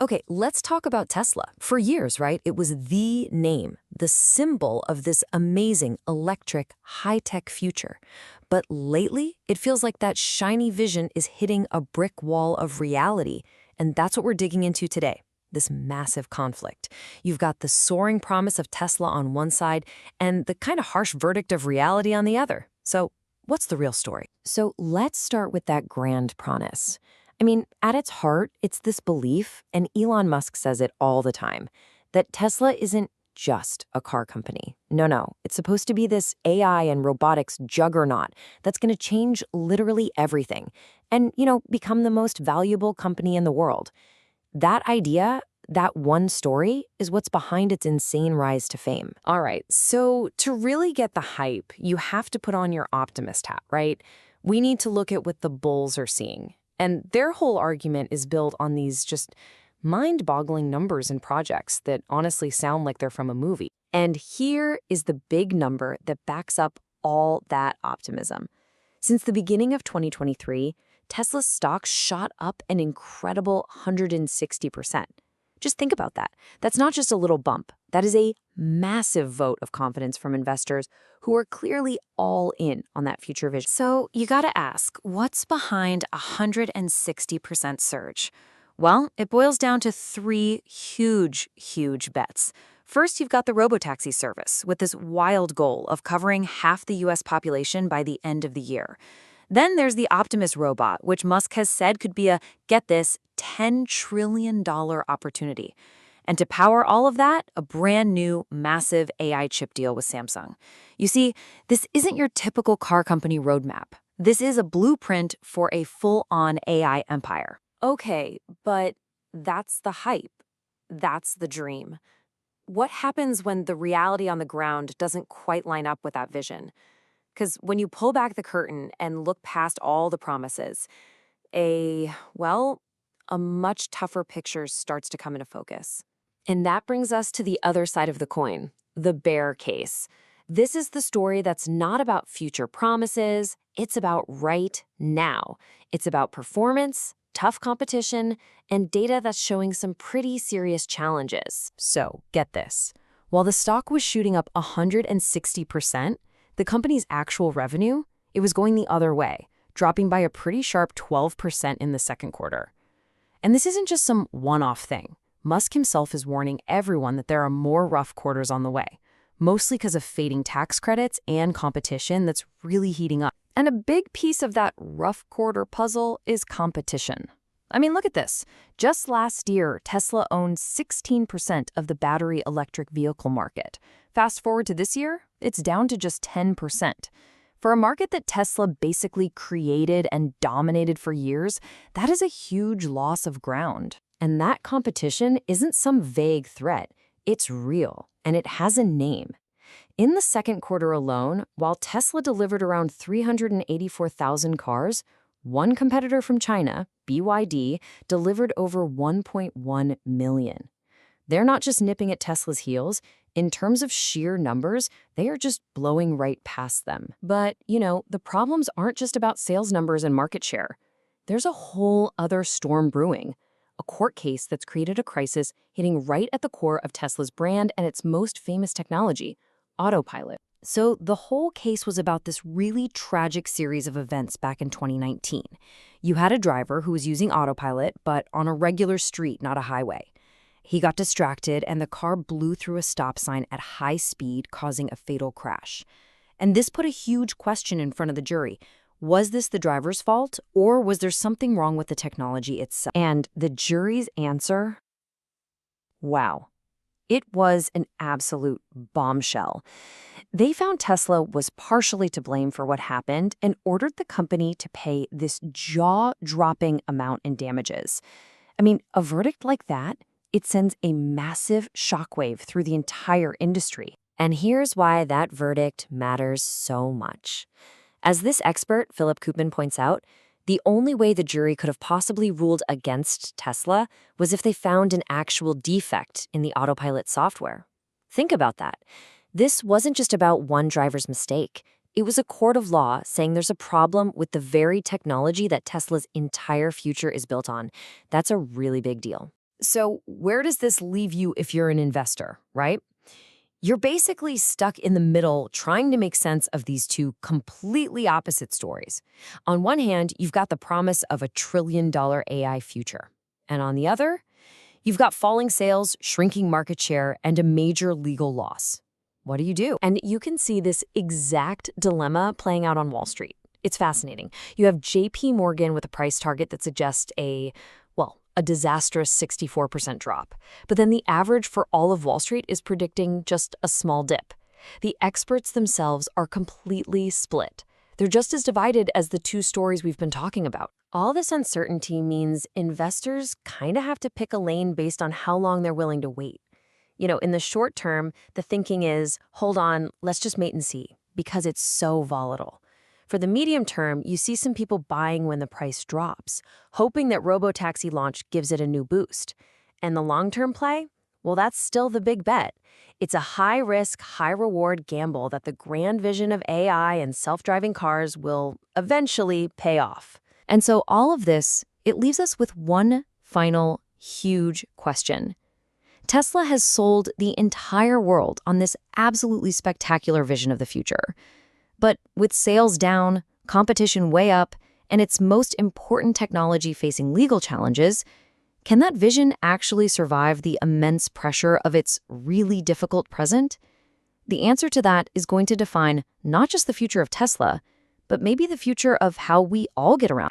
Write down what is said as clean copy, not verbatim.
Okay, let's talk about Tesla. For years, right, it was the name, the symbol of this amazing electric, high-tech future. But lately, it feels like that shiny vision is hitting a brick wall of reality. And that's what we're digging into today, this massive conflict. You've got the soaring promise of Tesla on one side and the kind of harsh verdict of reality on the other. So what's the real story? So let's start with that grand promise. I mean, at its heart, it's this belief, and Elon Musk says it all the time, that Tesla isn't just a car company. No. It's supposed to be this AI and robotics juggernaut that's going to change literally everything and, become the most valuable company in the world. That idea, that one story, is what's behind its insane rise to fame. All right, so to really get the hype, you have to put on your optimist hat, right? We need to look at what the bulls are seeing. And their whole argument is built on these just mind-boggling numbers and projects that honestly sound like they're from a movie. And here is the big number that backs up all that optimism. Since the beginning of 2023, Tesla's stock shot up an incredible 160%. Just think about that. That's not just a little bump. That is a massive vote of confidence from investors who are clearly all in on that future vision. So you gotta ask, what's behind a 160% surge? Well, it boils down to three huge bets. First, you've got the Robotaxi service with this wild goal of covering half the US population by the end of the year. Then there's the Optimus robot, which Musk has said could be a, get this, $10 trillion opportunity. And to power all of that, a brand new, massive AI chip deal with Samsung. You see, this isn't your typical car company roadmap. This is a blueprint for a full-on AI empire. Okay, but that's the hype. That's the dream. What happens when the reality on the ground doesn't quite line up with that vision? Because when you pull back the curtain and look past all the promises, a much tougher picture starts to come into focus. And that brings us to the other side of the coin, the bear case. This is the story that's not about future promises, it's about right now. It's about performance, tough competition, and data that's showing some pretty serious challenges. So, get this. While the stock was shooting up 160%, the company's actual revenue, it was going the other way, dropping by a pretty sharp 12% in the second quarter. And this isn't just some one-off thing. Musk himself is warning everyone that there are more rough quarters on the way, mostly because of fading tax credits and competition that's really heating up. And a big piece of that rough quarter puzzle is competition. I mean, look at this. Just last year, Tesla owned 16% of the battery electric vehicle market. Fast forward to this year, it's down to just 10%. For a market that Tesla basically created and dominated for years, that is a huge loss of ground. And that competition isn't some vague threat. It's real, and it has a name. In the second quarter alone, while Tesla delivered around 384,000 cars, one competitor from China, BYD, delivered over 1.1 million. They're not just nipping at Tesla's heels. In terms of sheer numbers, they are just blowing right past them. But, the problems aren't just about sales numbers and market share. There's a whole other storm brewing, a court case that's created a crisis hitting right at the core of Tesla's brand and its most famous technology, autopilot. So the whole case was about this really tragic series of events back in 2019. You had a driver who was using autopilot, but on a regular street, not a highway. He got distracted and the car blew through a stop sign at high speed, causing a fatal crash. And this put a huge question in front of the jury. Was this the driver's fault, or was there something wrong with the technology itself? And the jury's answer? Wow. It was an absolute bombshell. They found Tesla was partially to blame for what happened and ordered the company to pay this jaw-dropping amount in damages. I mean, a verdict like that, it sends a massive shockwave through the entire industry. And here's why that verdict matters so much. As this expert, Philip Koopman, points out, the only way the jury could have possibly ruled against Tesla was if they found an actual defect in the autopilot software. Think about that. This wasn't just about one driver's mistake. It was a court of law saying there's a problem with the very technology that Tesla's entire future is built on. That's a really big deal. So where does this leave you if you're an investor, right? You're basically stuck in the middle trying to make sense of these two completely opposite stories. On one hand, you've got the promise of a trillion-dollar AI future. And on the other, you've got falling sales, shrinking market share, and a major legal loss. What do you do? And you can see this exact dilemma playing out on Wall Street. It's fascinating. You have JP Morgan with a price target that suggests a disastrous 64% drop. But then the average for all of Wall Street is predicting just a small dip. The experts themselves are completely split. They're just as divided as the two stories we've been talking about. All this uncertainty means investors kind of have to pick a lane based on how long they're willing to wait. In the short term, the thinking is, hold on, let's just wait and see, because it's so volatile. For the medium term, you see some people buying when the price drops, hoping that Robotaxi launch gives it a new boost. And the long-term play? Well, that's still the big bet. It's a high-risk, high-reward gamble that the grand vision of AI and self-driving cars will eventually pay off. And so all of this, it leaves us with one final huge question. Tesla has sold the entire world on this absolutely spectacular vision of the future. But with sales down, competition way up, and its most important technology facing legal challenges, can that vision actually survive the immense pressure of its really difficult present? The answer to that is going to define not just the future of Tesla, but maybe the future of how we all get around.